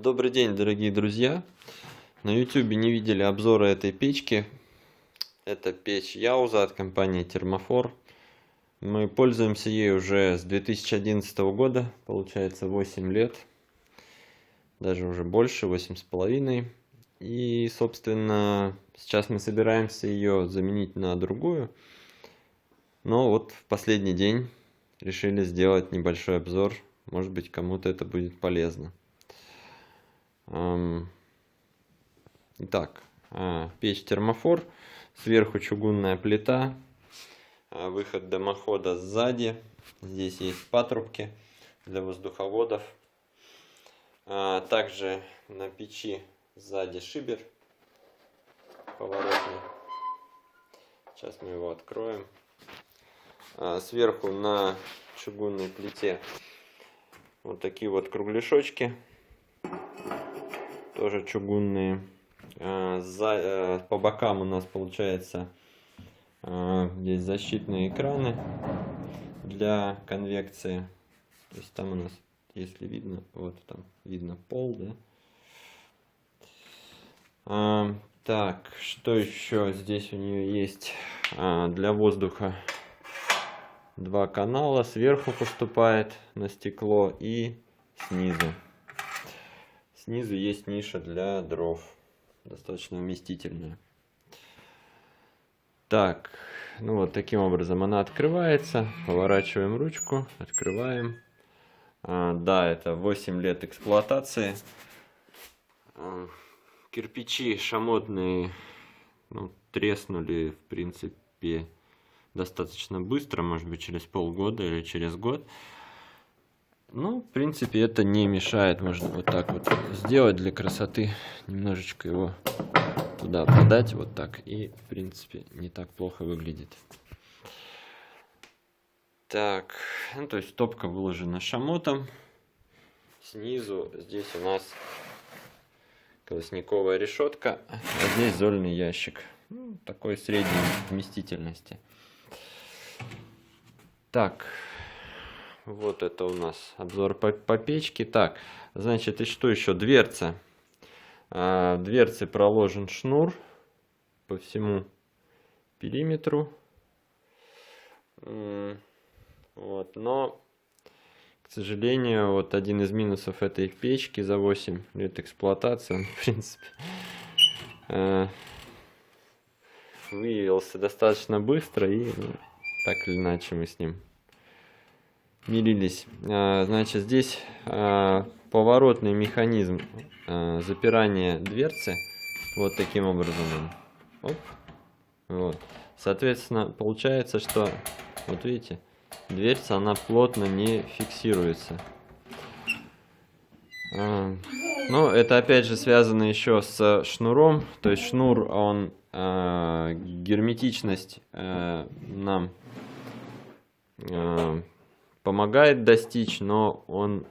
Добрый день, дорогие друзья! На YouTube не видели обзора этой печки. Это печь Яуза от компании Термофор. Мы пользуемся ей уже с 2011 года, получается 8 лет. Даже уже больше, 8,5. И, собственно, сейчас мы собираемся ее заменить на другую. Но вот в последний день решили сделать небольшой обзор. Может быть, кому-то это будет полезно. Итак, печь Термофор, сверху чугунная плита, выход дымохода сзади, здесь есть патрубки для воздуховодов, также на печи сзади шибер поворотный, сейчас мы его откроем, сверху на чугунной плите вот такие вот кругляшочки. Тоже чугунные. По бокам у нас получается здесь защитные экраны для конвекции. То есть там у нас, если видно, вот там видно пол, да. Так, что еще здесь у нее есть? Для воздуха два канала. Сверху поступает на стекло и снизу. Снизу есть ниша для дров, достаточно вместительная. Так, ну вот таким образом она открывается. Поворачиваем ручку, открываем. Да, это 8 лет эксплуатации. Кирпичи шамотные, ну, треснули, в принципе, достаточно быстро, может быть, через полгода или через год. Ну, в принципе, это не мешает. Можно вот так вот сделать для красоты. Немножечко его туда подать вот так. И, в принципе, не так плохо выглядит. Так, ну, то есть топка выложена шамотом. Снизу здесь у нас колосниковая решетка. А здесь зольный ящик. Ну, такой средней вместительности. Так. Вот это у нас обзор по печке. Так, значит, и что еще? Дверца. В дверце проложен шнур по всему периметру. Вот, но, к сожалению, вот один из минусов этой печки за 8 лет эксплуатации, он, в принципе, выявился достаточно быстро, и так или иначе мы с ним мирились. Значит, здесь поворотный механизм запирания дверцы вот таким образом. Оп. Вот. Соответственно, получается, что вот видите, дверца она плотно не фиксируется. Но это опять же связано еще с шнуром. То есть шнур, он герметичность нам помогает достичь, но он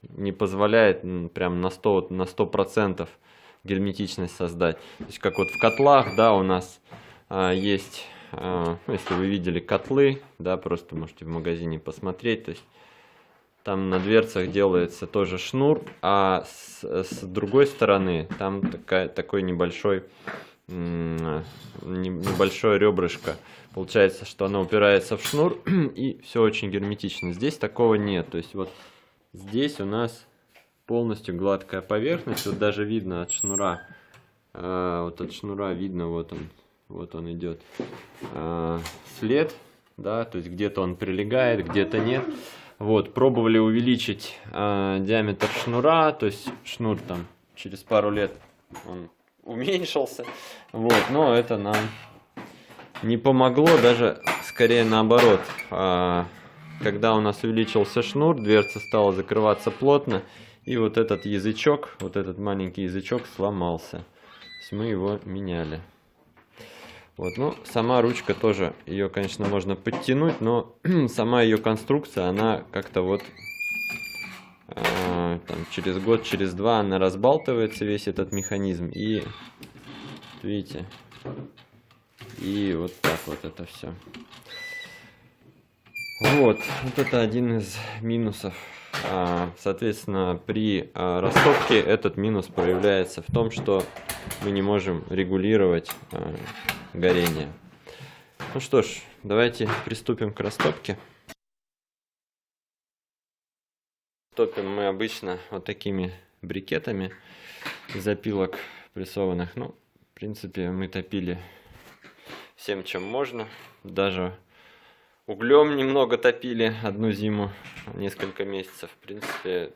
не позволяет прям на 100% герметичность создать. То есть как вот в котлах, да, у нас есть, если вы видели котлы, да, просто можете в магазине посмотреть, то есть там на дверцах делается тоже шнур, а с другой стороны там такой небольшое ребрышко. Получается, что она упирается в шнур, и все очень герметично. Здесь такого нет. То есть вот здесь у нас полностью гладкая поверхность. Вот даже видно от шнура. Вот от шнура видно, вот он идет след. Да, то есть где-то он прилегает, где-то нет. Вот, пробовали увеличить диаметр шнура. То есть шнур там через пару лет он уменьшился. Вот, но это нам не помогло, даже скорее наоборот. Когда у нас увеличился шнур, дверца стала закрываться плотно, и вот этот язычок, вот этот маленький язычок сломался. То есть мы его меняли. Вот, ну, сама ручка тоже, ее, конечно, можно подтянуть, но сама ее конструкция, она как-то вот там, через год, через два она разбалтывается, весь этот механизм, и видите. И вот так вот это все. Вот это один из минусов. Соответственно, при растопке этот минус проявляется в том, что мы не можем регулировать горение. Ну что ж, давайте приступим к растопке. Топим мы обычно вот такими брикетами из опилок прессованных. Ну, в принципе, мы топили всем, чем можно. Даже углем немного топили одну зиму, несколько месяцев. В принципе,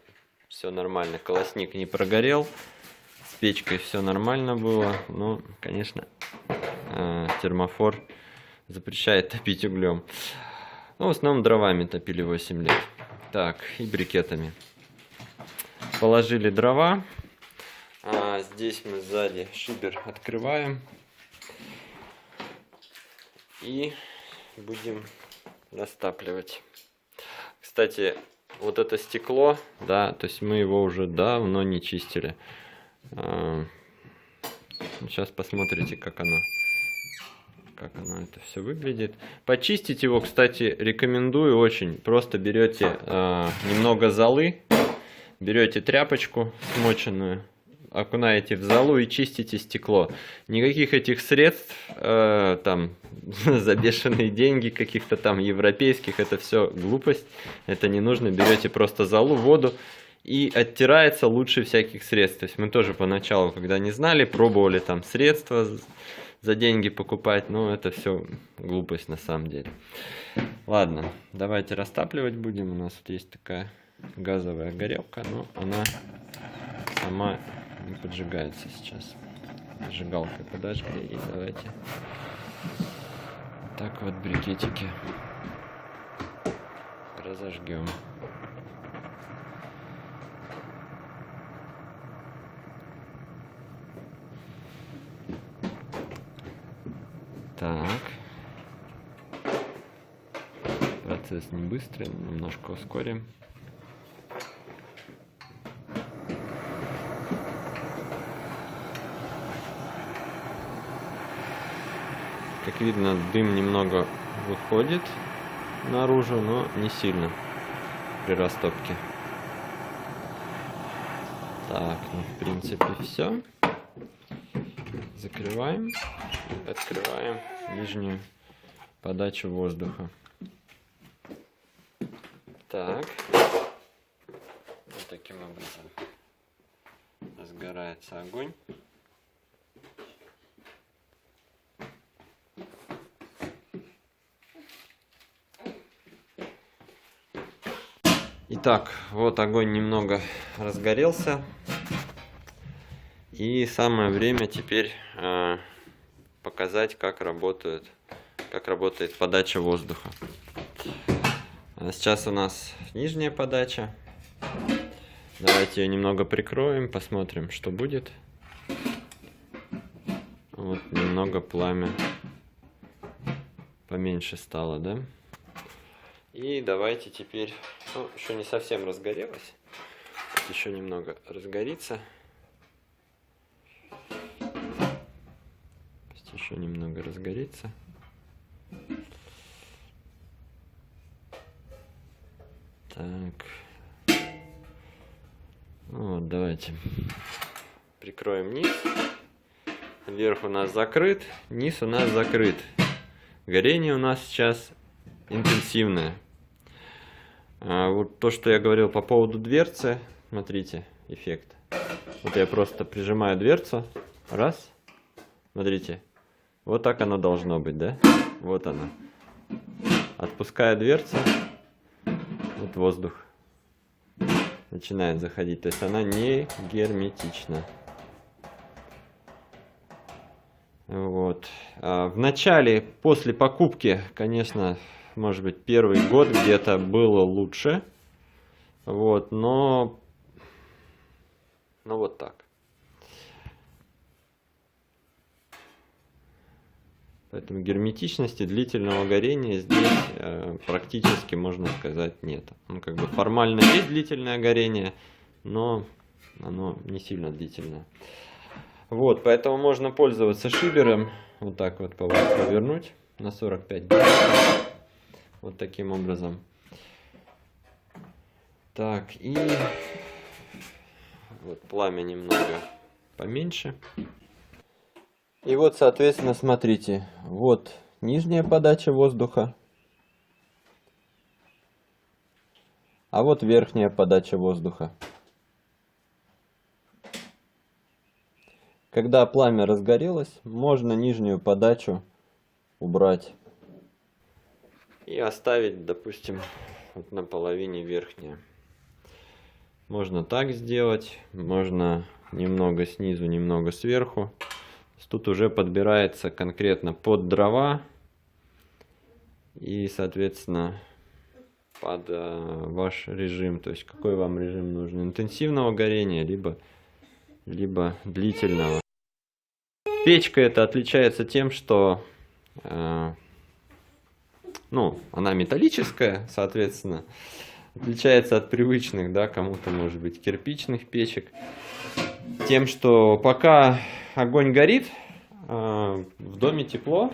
все нормально. Колосник не прогорел. С печкой все нормально было. Но, конечно, термофор запрещает топить углем. Ну, в основном дровами топили 8 лет. Так, и брикетами. Положили дрова. Здесь мы сзади шибер открываем. И будем растапливать. Кстати, вот это стекло, да, то есть мы его уже давно не чистили. Сейчас посмотрите, как оно это все выглядит. Почистить его, кстати, рекомендую очень. Просто берете немного золы, берете тряпочку смоченную, окунаете в золу и чистите стекло. Никаких этих средств, там, за бешеные деньги каких-то там европейских, это все глупость. Это не нужно. Берете просто золу, воду, и оттирается лучше всяких средств. То есть мы тоже поначалу, когда не знали, пробовали там средства за деньги покупать, но это все глупость на самом деле. Ладно, давайте растапливать будем. У нас вот есть такая газовая горелка, но она сама не поджигается сейчас. Зажигалкой подожгли, и давайте так вот брикетики разожгем. Так. Процесс не быстрый, немножко ускорим. Как видно, дым немного выходит наружу, но не сильно при растопке. Так, ну в принципе все. Закрываем и открываем нижнюю подачу воздуха. Так, вот таким образом разгорается огонь. Итак, вот огонь немного разгорелся. И самое время теперь показать, как работает подача воздуха. Сейчас у нас нижняя подача. Давайте ее немного прикроем, посмотрим, что будет. Вот немного пламя поменьше стало, да? И давайте теперь, ну, еще не совсем разгорелось, еще немного разгорится. Еще немного разгорится. Так. Вот, давайте прикроем низ. Верх у нас закрыт, низ у нас закрыт. Горение у нас сейчас интенсивное. Вот то, что я говорил по поводу дверцы, смотрите, эффект. Вот я просто прижимаю дверцу, раз, смотрите, вот так оно должно быть, да? Вот оно. Отпускаю дверцу, вот воздух начинает заходить, то есть она не герметична. Вот. В начале, после покупки, конечно, может быть, первый год где-то было лучше. Вот, но вот так. Поэтому герметичности длительного горения здесь практически, можно сказать, нет. Ну, как бы формально есть длительное горение, но оно не сильно длительное. Вот, поэтому можно пользоваться шибером. Вот так вот повернуть на 45 градусов. Вот таким образом. Так, и вот пламя немного поменьше. И вот, соответственно, смотрите, вот нижняя подача воздуха, а вот верхняя подача воздуха. Когда пламя разгорелось, можно нижнюю подачу убрать и оставить, допустим, вот на половине верхнее. Можно так сделать, можно немного снизу, немного сверху. Тут уже подбирается конкретно под дрова и, соответственно, под ваш режим. То есть, какой вам режим нужен: интенсивного горения, либо длительного. Печка эта отличается тем, что ну, она металлическая, соответственно, отличается от привычных, да, кому-то, может быть, кирпичных печек, тем, что пока огонь горит, в доме тепло.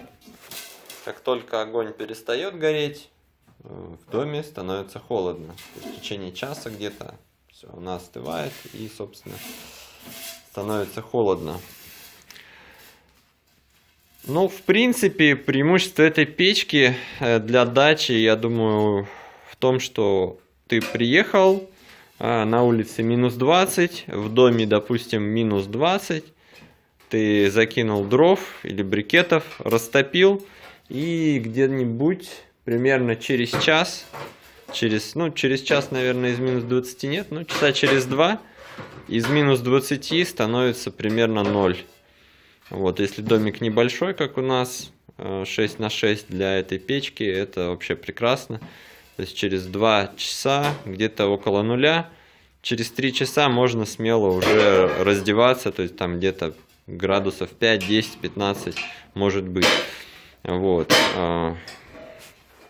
Как только огонь перестает гореть, в доме становится холодно. То есть в течение часа где-то все, она остывает и, собственно, становится холодно. Ну, в принципе, преимущество этой печки для дачи, я думаю, в том, что ты приехал, на улице минус 20, в доме, допустим, минус 20, ты закинул дров или брикетов, растопил, и где-нибудь примерно через час, через час, наверное, из минус 20 нет, но часа через 2 из минус 20 становится примерно 0. Вот, если домик небольшой, как у нас, 6 на 6 для этой печки, это вообще прекрасно. То есть через 2 часа, где-то около нуля, через 3 часа можно смело уже раздеваться, то есть там где-то градусов 5, 10, 15 может быть. Вот. То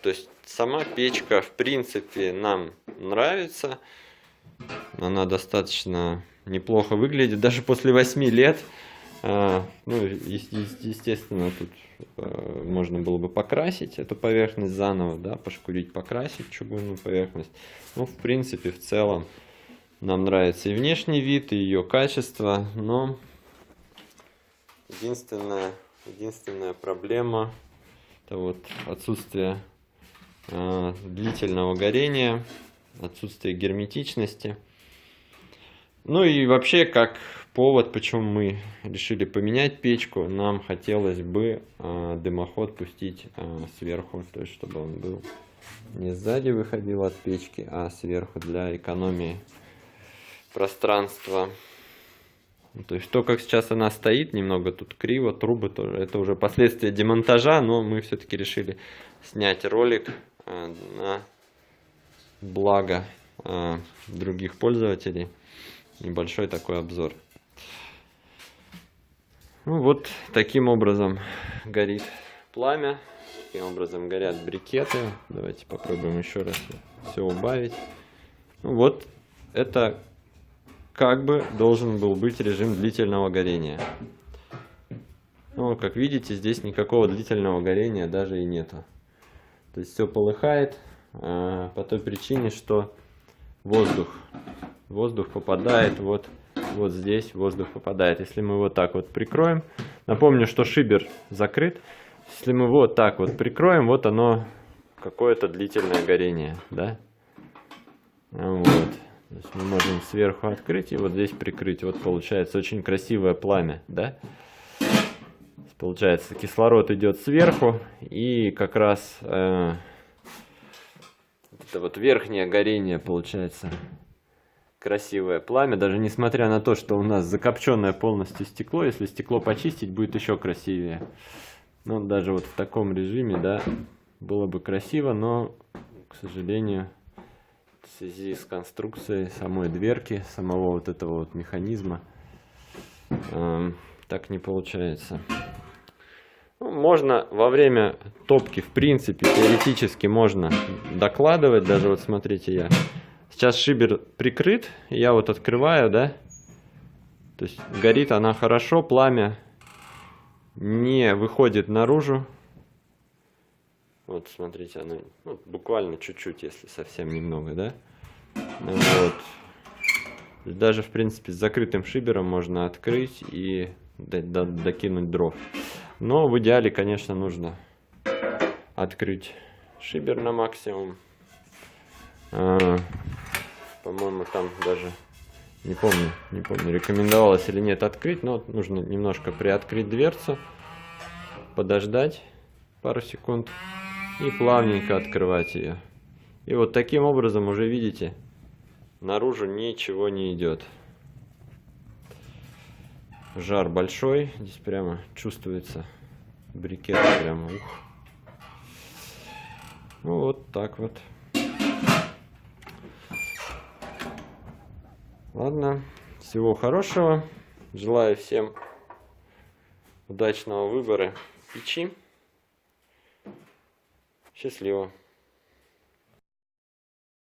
есть сама печка, в принципе, нам нравится. Она достаточно неплохо выглядит, даже после 8 лет. Ну, естественно, тут можно было бы покрасить эту поверхность заново, да, пошкурить, покрасить чугунную поверхность. Ну, в принципе, в целом нам нравится и внешний вид, и ее качество, но единственная проблема — это вот отсутствие длительного горения, отсутствие герметичности. Ну и вообще, как повод, почему мы решили поменять печку, нам хотелось бы дымоход пустить сверху, то есть чтобы он был не сзади выходил от печки, а сверху, для экономии пространства. То есть то, как сейчас она стоит, немного тут криво, трубы тоже, это уже последствия демонтажа, но мы все-таки решили снять ролик на благо других пользователей. Небольшой такой обзор. Ну, вот таким образом горит пламя, таким образом горят брикеты. Давайте попробуем еще раз все убавить. Ну, вот это как бы должен был быть режим длительного горения. Но, как видите, здесь никакого длительного горения даже и нету. То есть все полыхает по той причине, что воздух попадает вот здесь, воздух попадает. Если мы вот так вот прикроем, напомню, что шибер закрыт. Если мы вот так вот прикроем, вот оно, какое-то длительное горение, да? Вот. То есть мы можем сверху открыть и вот здесь прикрыть. Вот получается очень красивое пламя, да? Получается, кислород идет сверху, и как раз это вот верхнее горение получается. Красивое пламя, даже несмотря на то, что у нас закопченное полностью стекло. Если стекло почистить, будет еще красивее. Ну, даже вот в таком режиме, да, было бы красиво, но, к сожалению, в связи с конструкцией самой дверки, самого вот этого вот механизма, так не получается. Ну, можно во время топки, в принципе, теоретически можно докладывать. Даже вот смотрите, я сейчас шибер прикрыт, я вот открываю, да, то есть горит она хорошо, пламя не выходит наружу, Вот, смотрите, оно ну, буквально чуть-чуть, если совсем немного, да? Ну, вот. Даже, в принципе, с закрытым шибером можно открыть и докинуть дров. Но в идеале, конечно, нужно открыть шибер на максимум. По-моему, там даже, не помню, рекомендовалось или нет открыть, но нужно немножко приоткрыть дверцу, подождать пару секунд и плавненько открывать ее. И вот таким образом уже видите, наружу ничего не идет. Жар большой, здесь прямо чувствуется брикет, прямо ух. Ну вот так вот. Ладно, всего хорошего. Желаю всем удачного выбора печи. Счастливо.